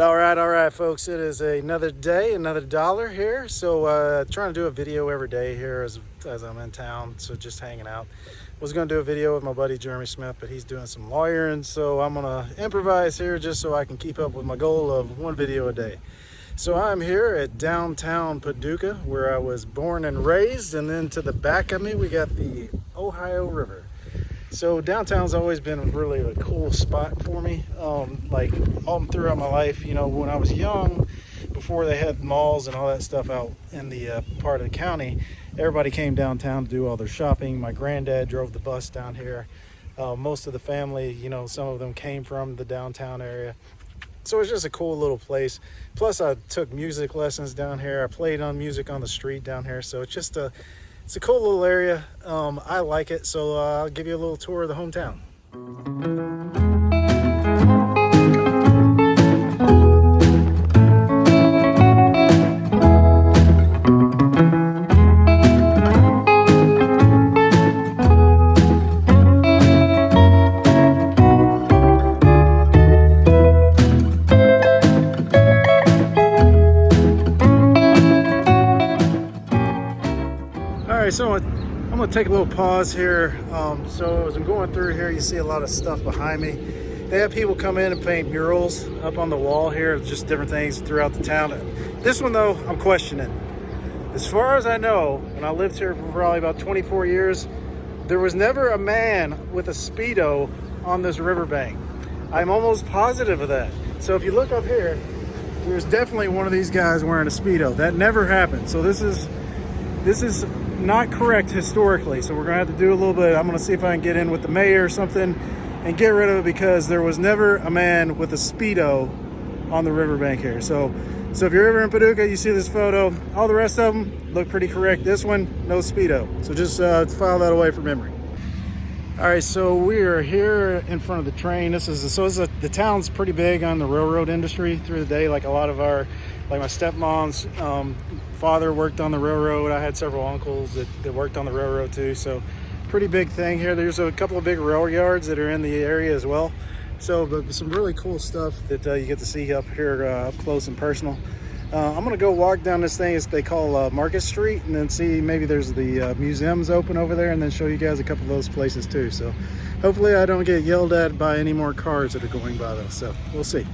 All right, folks. It is another day, another dollar here. So, trying to do a video every day here as I'm in town. So, just hanging out. Was going to do a video with my buddy Jeremy Smith, but he's doing some lawyering. So, I'm going to improvise here just so I can keep up with my goal of one video a day. So, I'm here at downtown Paducah, where I was born and raised. And then to the back of me, we got the Ohio River. So downtown's always been really a cool spot for me, like all throughout my life. You know, when I was young, before they had malls and all that stuff out in the part of the county, everybody came downtown to do all their shopping. My granddad drove the bus down here. Most of the family, you know, some of them came from the downtown area. So it's just a cool little place. Plus I took music lessons down here. I played on music on the street down here. So it's just it's a cool little area. I like it, so I'll give you a little tour of the hometown. So I'm going to take a little pause here. So as I'm going through here, you see a lot of stuff behind me. They have people come in and paint murals up on the wall here, just different things throughout the town. This one though, I'm questioning. As far as I know, and I lived here for probably about 24 years, there was never a man with a Speedo on this riverbank. I'm almost positive of that. So if you look up here, there's definitely one of these guys wearing a Speedo. That never happened. So this is not correct historically, so we're gonna have to do a little bit. I'm gonna see if I can get in with the mayor or something and get rid of it, because there was never a man with a Speedo on the riverbank here. So if you're ever in Paducah, you see this photo, all the rest of them look pretty correct. This one, no Speedo. So just file that away for memory. All right, so we are here in front of the train. The town's pretty big on the railroad industry through the day. Like a lot of like my stepmom's father worked on the railroad. I had several uncles that worked on the railroad too. So pretty big thing here. There's a couple of big rail yards that are in the area as well. So but some really cool stuff that you get to see up here up close and personal. I'm gonna go walk down this thing, as they call Market Street, and then see maybe there's the museums open over there, and then show you guys a couple of those places too. So hopefully I don't get yelled at by any more cars that are going by though. So we'll see.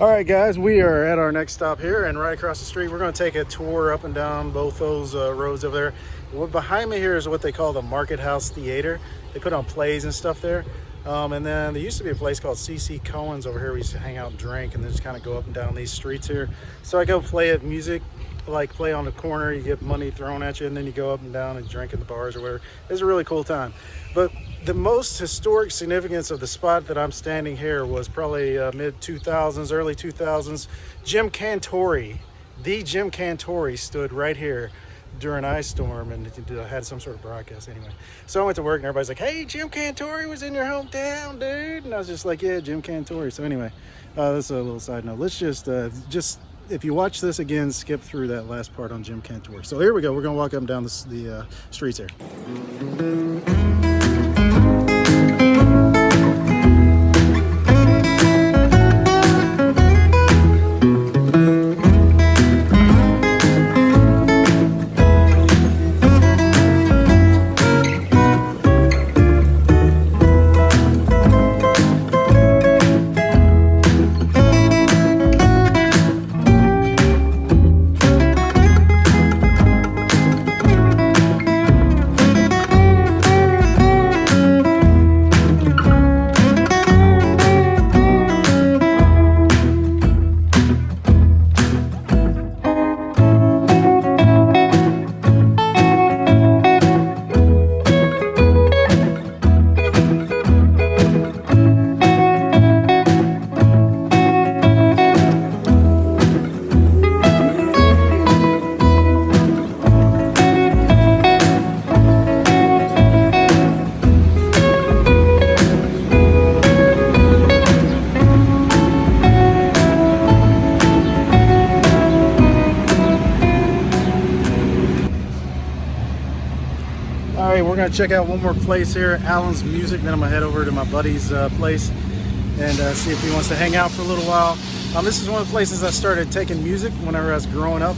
Alright guys, we are at our next stop here, and right across the street we're going to take a tour up and down both those roads over there. What behind me here is what they call the Market House Theater. They put on plays and stuff there. And then there used to be a place called C.C. Cohen's over here. We used to hang out and drink and then just kind of go up and down these streets here. So I go play at music, like play on the corner, you get money thrown at you, and then you go up and down and drink in the bars or whatever. It's a really cool time. But the most historic significance of the spot that I'm standing here was probably mid-2000s, early 2000s. Jim Cantore, the Jim Cantore, stood right here during Ice Storm and had some sort of broadcast anyway. So I went to work and everybody's like, hey, Jim Cantore was in your hometown, dude. And I was just like, yeah, Jim Cantore. So anyway, that's a little side note. Let's just if you watch this again, skip through that last part on Jim Cantore. So here we go. We're going to walk up and down the streets here. gonna check out one more place here, Alan's Music. Then I'm gonna head over to my buddy's place and see if he wants to hang out for a little while. This is one of the places I started taking music whenever I was growing up.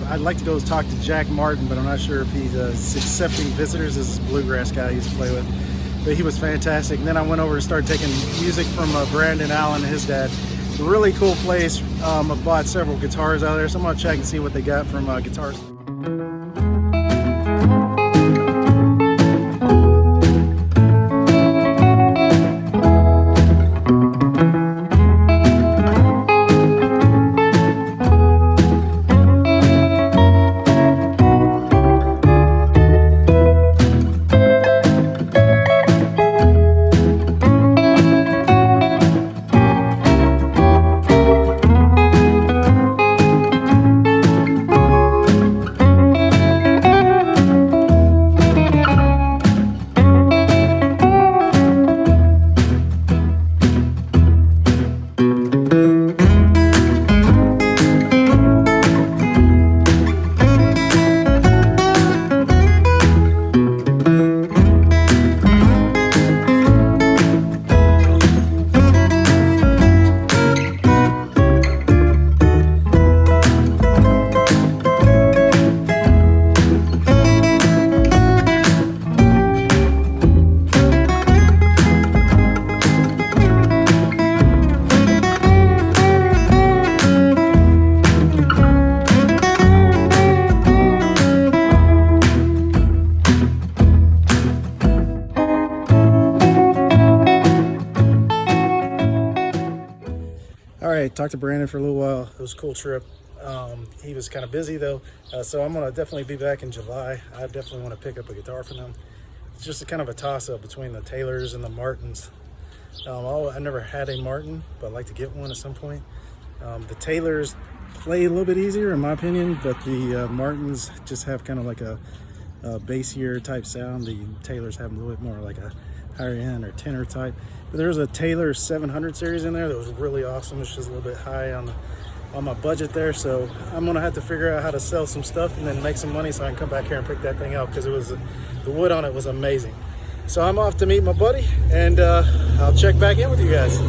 I'd like to go talk to Jack Martin, but I'm not sure if he's accepting visitors. This is a bluegrass guy I used to play with, but he was fantastic. And then I went over and started taking music from Brandon Allen and his dad. It's a really cool place. I bought several guitars out there, so I'm gonna check and see what they got from guitars. All right, talked to Brandon for a little while. It was a cool trip. He was kind of busy though, so I'm gonna definitely be back in July. I definitely want to pick up a guitar from them. It's just a kind of a toss-up between the Taylors and the Martins. I never had a Martin, but I'd like to get one at some point. The Taylors play a little bit easier in my opinion, but the Martins just have kind of like a bassier type sound. The Taylors have a little bit more like a higher end or tenor type. But there's a Taylor 700 series in there that was really awesome. It's just a little bit high on my budget there, so I'm gonna have to figure out how to sell some stuff and then make some money so I can come back here and pick that thing up, because the wood on it was amazing. So I'm off to meet my buddy, and I'll check back in with you guys.